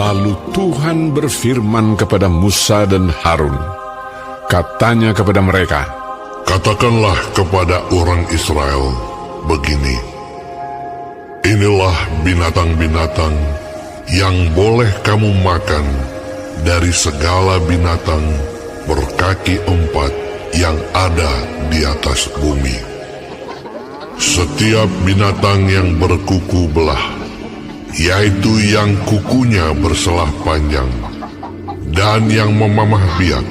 Lalu Tuhan berfirman kepada Musa dan Harun. Katanya kepada mereka, "Katakanlah kepada orang Israel begini, inilah binatang-binatang yang boleh kamu makan dari segala binatang berkaki 4 yang ada di atas bumi. Setiap binatang yang berkuku belah, yaitu yang kukunya berselah panjang, dan yang memamah biak,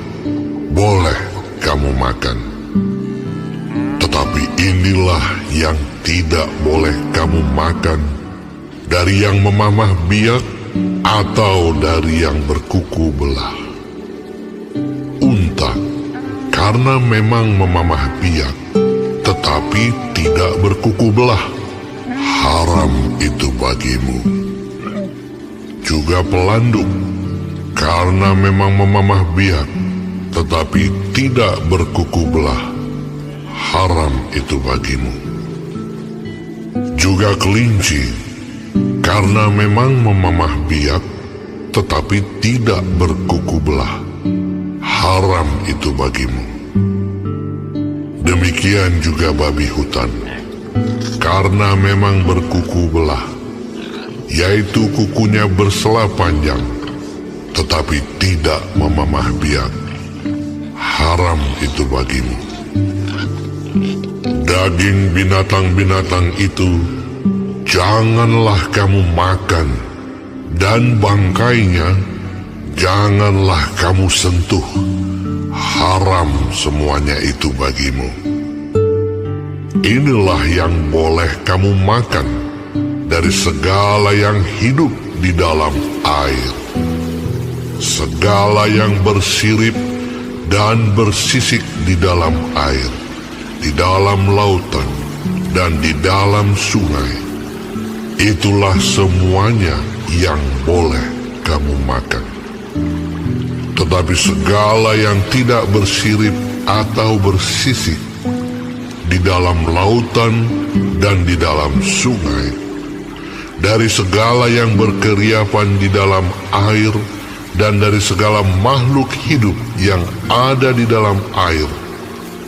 boleh kamu makan. Tetapi inilah yang tidak boleh kamu makan, dari yang memamah biak atau dari yang berkuku belah. Unta, karena memang memamah biak, tetapi tidak berkuku belah, haram itu bagimu. Juga pelanduk, karena memang memamah biak, tetapi tidak berkuku belah, haram itu bagimu. Juga kelinci, karena memang memamah biak, tetapi tidak berkuku belah, haram itu bagimu. Demikian juga babi hutan, karena memang berkuku belah, yaitu kukunya berselah panjang, tetapi tidak memamah biak, haram itu bagimu. Daging binatang-binatang itu janganlah kamu makan, dan bangkainya janganlah kamu sentuh, haram semuanya itu bagimu. Inilah yang boleh kamu makan dari segala yang hidup di dalam air, segala yang bersirip dan bersisik di dalam air, di dalam lautan dan di dalam sungai. Itulah semuanya yang boleh kamu makan. Tetapi segala yang tidak bersirip atau bersisik di dalam lautan dan di dalam sungai, dari segala yang berkeriapan di dalam air, dan dari segala makhluk hidup yang ada di dalam air,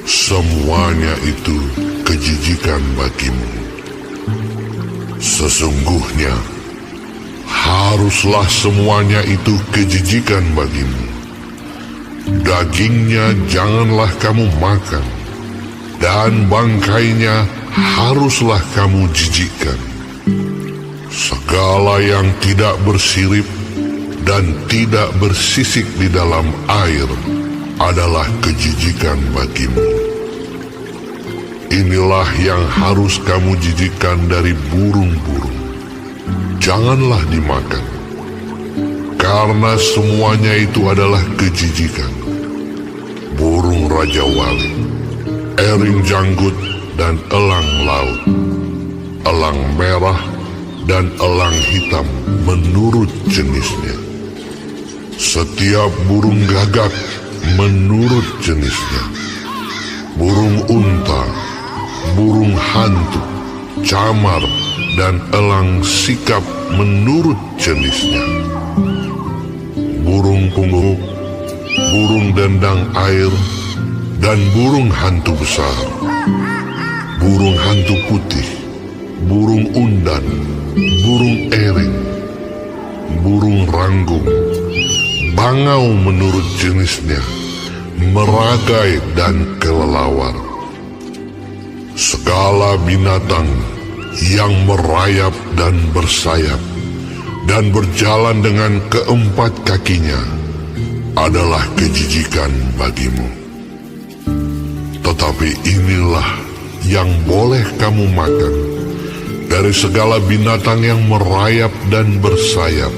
semuanya itu kejijikan bagimu. Sesungguhnya haruslah semuanya itu kejijikan bagimu. Dagingnya janganlah kamu makan, dan bangkainya haruslah kamu jijikkan. Segala yang tidak bersirip dan tidak bersisik di dalam air adalah kejijikan bagimu. Inilah yang harus kamu jijikkan dari burung-burung. Janganlah dimakan, karena semuanya itu adalah kejijikan. Burung raja wali, ering janggut dan elang laut, elang merah dan elang hitam menurut jenisnya. Setiap burung gagak menurut jenisnya. Burung unta, burung hantu, camar, dan elang sikap menurut jenisnya. Burung pungguk, burung dendang air, dan burung hantu besar, burung hantu putih, burung undan, burung ering, burung ranggung, bangau menurut jenisnya, meragai dan kelelawar. Segala binatang yang merayap dan bersayap dan berjalan dengan keempat kakinya adalah kejijikan bagimu. Tetapi inilah yang boleh kamu makan dari segala binatang yang merayap dan bersayap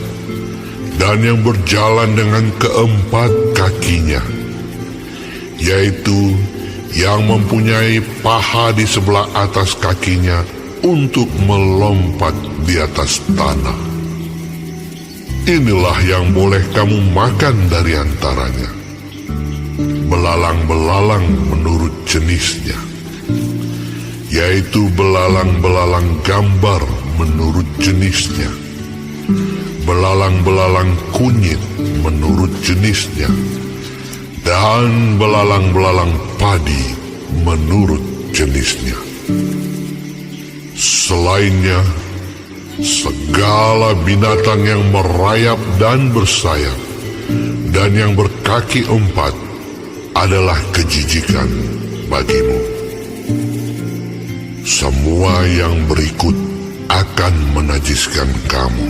dan yang berjalan dengan keempat kakinya, yaitu yang mempunyai paha di sebelah atas kakinya untuk melompat di atas tanah. Inilah yang boleh kamu makan dari antaranya. Belalang-belalang menurut jenisnya, yaitu belalang-belalang gambar menurut jenisnya, belalang-belalang kunyit menurut jenisnya, dan belalang-belalang padi menurut jenisnya. Selainnya, segala binatang yang merayap dan bersayap dan yang berkaki empat adalah kejijikan bagimu. Semua yang berikut akan menajiskan kamu.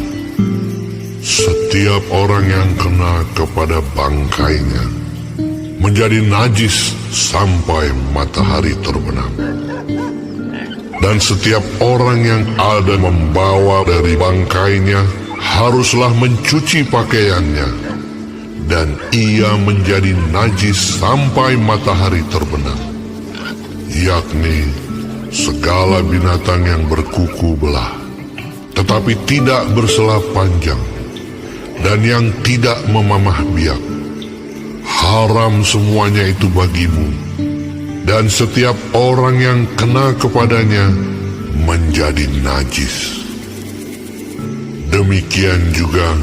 Setiap orang yang kena kepada bangkainya menjadi najis sampai matahari terbenam. Dan setiap orang yang ada membawa dari bangkainya haruslah mencuci pakaiannya, dan ia menjadi najis sampai matahari terbenam, yakni segala binatang yang berkuku belah, tetapi tidak bersela panjang, dan yang tidak memamah biak. Haram semuanya itu bagimu, dan setiap orang yang kena kepadanya menjadi najis. Demikian juga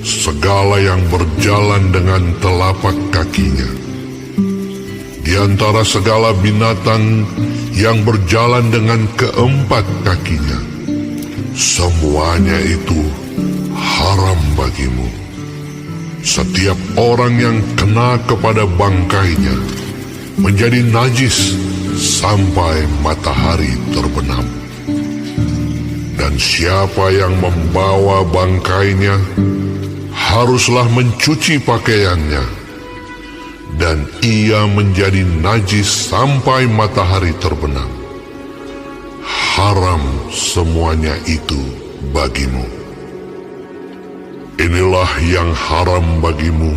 segala yang berjalan dengan telapak kakinya. Di antara segala binatang yang berjalan dengan keempat kakinya, semuanya itu haram bagimu. Setiap orang yang kena kepada bangkainya menjadi najis sampai matahari terbenam. Dan siapa yang membawa bangkainya haruslah mencuci pakaiannya, dan ia menjadi najis sampai matahari terbenam. Haram semuanya itu bagimu. Inilah yang haram bagimu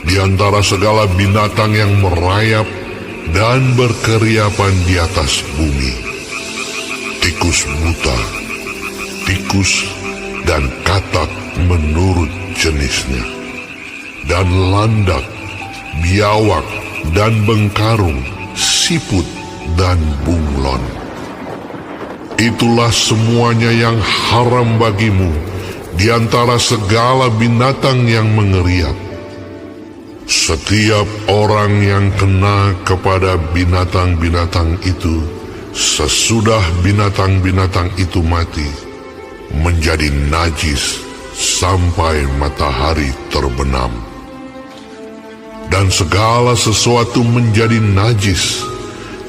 di antara segala binatang yang merayap dan berkeriapan di atas bumi: tikus buta, tikus dan katak menurut jenisnya, dan landak, biawak dan bengkarung, siput dan bunglon. Itulah semuanya yang haram bagimu di antara segala binatang yang mengeriap. Setiap orang yang kena kepada binatang-binatang itu sesudah binatang-binatang itu mati menjadi najis sampai matahari terbenam. Dan segala sesuatu menjadi najis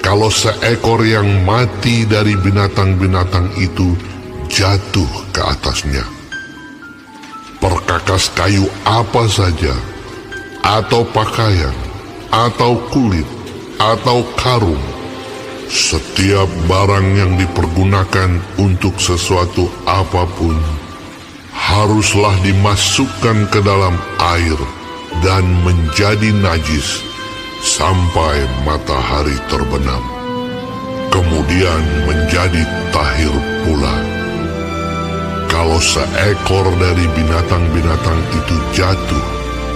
kalau seekor yang mati dari binatang-binatang itu jatuh ke atasnya. Perkakas kayu apa saja, atau pakaian, atau kulit, atau karung, setiap barang yang dipergunakan untuk sesuatu apapun haruslah dimasukkan ke dalam air dan menjadi najis sampai matahari terbenam, kemudian menjadi tahir pula. Kalau seekor dari binatang-binatang itu jatuh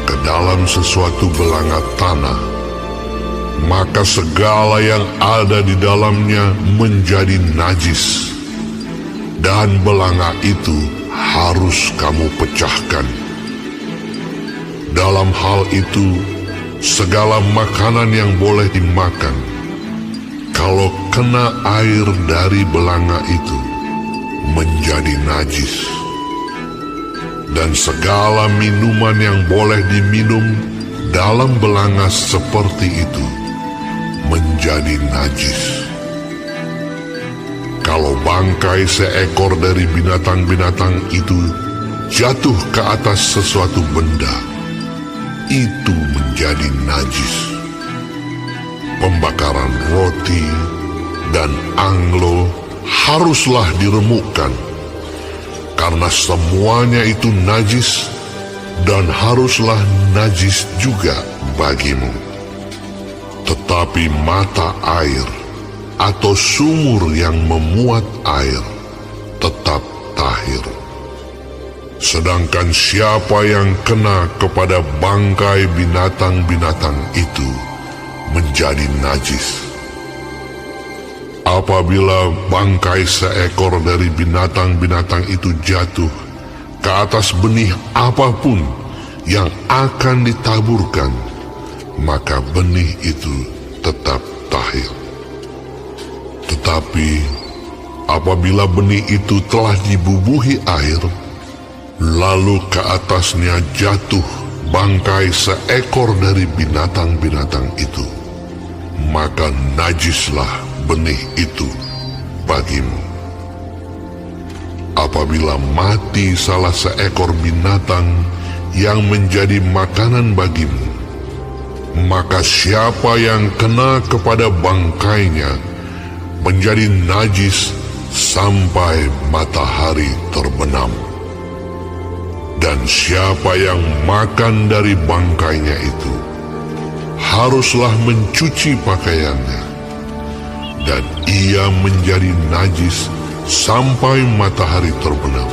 ke dalam sesuatu belanga tanah, maka segala yang ada di dalamnya menjadi najis, dan belanga itu harus kamu pecahkan. Dalam hal itu, segala makanan yang boleh dimakan, kalau kena air dari belanga itu, menjadi najis. Dan segala minuman yang boleh diminum dalam belanga seperti itu menjadi najis. Kalau bangkai seekor dari binatang-binatang itu jatuh ke atas sesuatu benda, itu menjadi najis. Pembakaran roti dan anglo haruslah diremukkan, karena semuanya itu najis dan haruslah najis juga bagimu. Tetapi mata air atau sumur yang memuat air tetap tahir. Sedangkan siapa yang kena kepada bangkai binatang-binatang itu menjadi najis. Apabila bangkai seekor dari binatang-binatang itu jatuh ke atas benih apapun yang akan ditaburkan, maka benih itu tetap tahir. Tetapi apabila benih itu telah dibubuhi air, lalu ke atasnya jatuh bangkai seekor dari binatang-binatang itu, maka najislah benih itu bagimu. Apabila mati salah seekor binatang yang menjadi makanan bagimu, maka siapa yang kena kepada bangkainya menjadi najis sampai matahari terbenam. Dan siapa yang makan dari bangkainya itu haruslah mencuci pakaiannya, dan ia menjadi najis sampai matahari terbenam.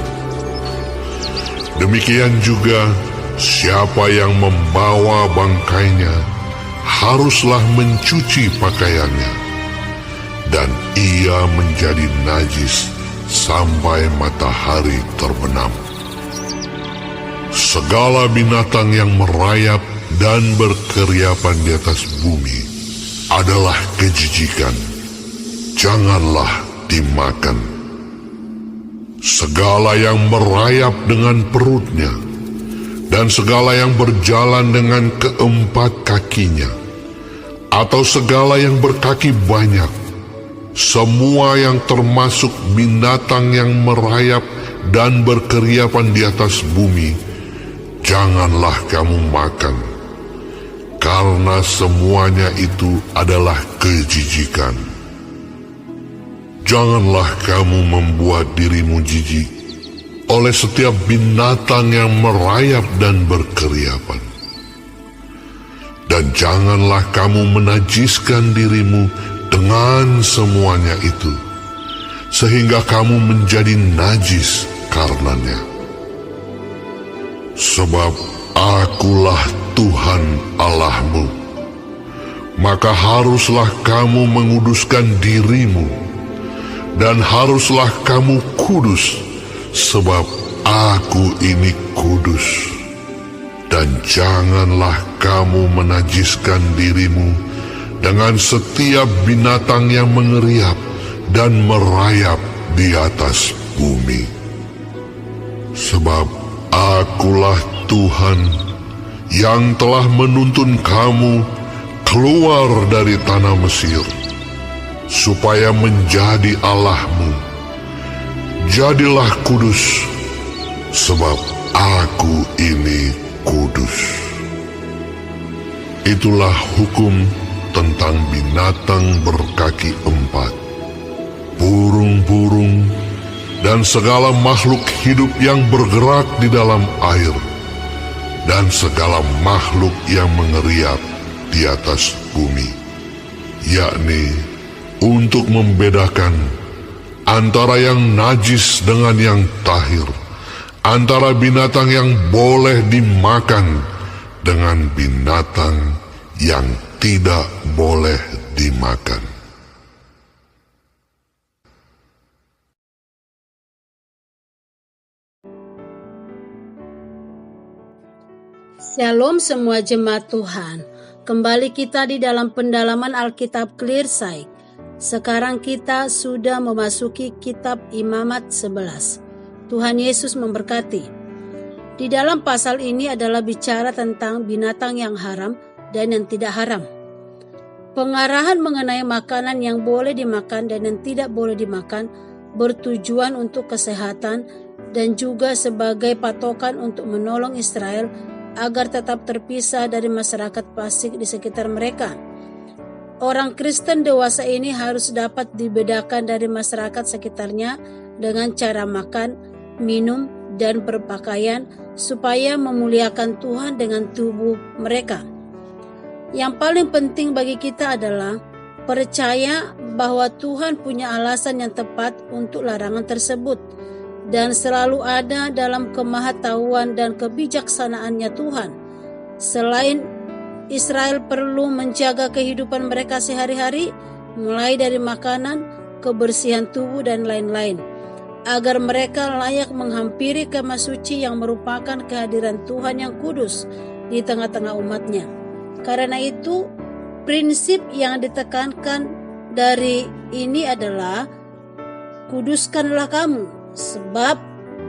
Demikian juga siapa yang membawa bangkainya haruslah mencuci pakaiannya, dan ia menjadi najis sampai matahari terbenam. Segala binatang yang merayap dan berkeriapan di atas bumi adalah kejijikan, janganlah dimakan. Segala yang merayap dengan perutnya, dan segala yang berjalan dengan keempat kakinya, atau segala yang berkaki banyak, semua yang termasuk binatang yang merayap dan berkeriapan di atas bumi, janganlah kamu makan, karena semuanya itu adalah kejijikan. Janganlah kamu membuat dirimu jijik oleh setiap binatang yang merayap dan berkeriapan. Dan janganlah kamu menajiskan dirimu dengan semuanya itu, sehingga kamu menjadi najis karenanya. Sebab akulah Tuhan Allahmu, maka haruslah kamu menguduskan dirimu, dan haruslah kamu kudus, sebab aku ini kudus. Dan janganlah kamu menajiskan dirimu dengan setiap binatang yang mengeriap dan merayap di atas bumi. Sebab akulah Tuhan yang telah menuntun kamu keluar dari tanah Mesir, supaya menjadi Allahmu. Jadilah kudus, sebab aku ini kudus. Itulah hukum tentang binatang berkaki empat, burung-burung, dan segala makhluk hidup yang bergerak di dalam air, dan segala makhluk yang mengeriap di atas bumi, yakni untuk membedakan antara yang najis dengan yang tahir, antara binatang yang boleh dimakan dengan binatang yang tidak boleh dimakan. Shalom semua jemaat Tuhan. Kembali kita di dalam pendalaman Alkitab Clearsight. Sekarang kita sudah memasuki kitab Imamat 11. Tuhan Yesus memberkati. Di dalam pasal ini adalah bicara tentang binatang yang haram dan yang tidak haram. Pengarahan mengenai makanan yang boleh dimakan dan yang tidak boleh dimakan bertujuan untuk kesehatan dan juga sebagai patokan untuk menolong Israel agar tetap terpisah dari masyarakat fasik di sekitar mereka. Orang Kristen dewasa ini harus dapat dibedakan dari masyarakat sekitarnya dengan cara makan, minum, dan berpakaian supaya memuliakan Tuhan dengan tubuh mereka. Yang paling penting bagi kita adalah percaya bahwa Tuhan punya alasan yang tepat untuk larangan tersebut dan selalu ada dalam kemahatauan dan kebijaksanaannya Tuhan. Selain Israel perlu menjaga kehidupan mereka sehari-hari, mulai dari makanan, kebersihan tubuh, dan lain-lain. agar mereka layak menghampiri kemah suci yang merupakan kehadiran Tuhan yang kudus di tengah-tengah umatnya. Karena itu, prinsip yang ditekankan dari ini adalah, kuduskanlah kamu, sebab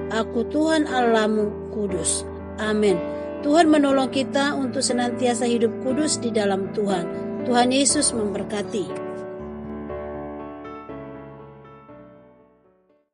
aku Tuhan Allahmu kudus. Amin. Tuhan menolong kita untuk senantiasa hidup kudus di dalam Tuhan. Tuhan Yesus memberkati.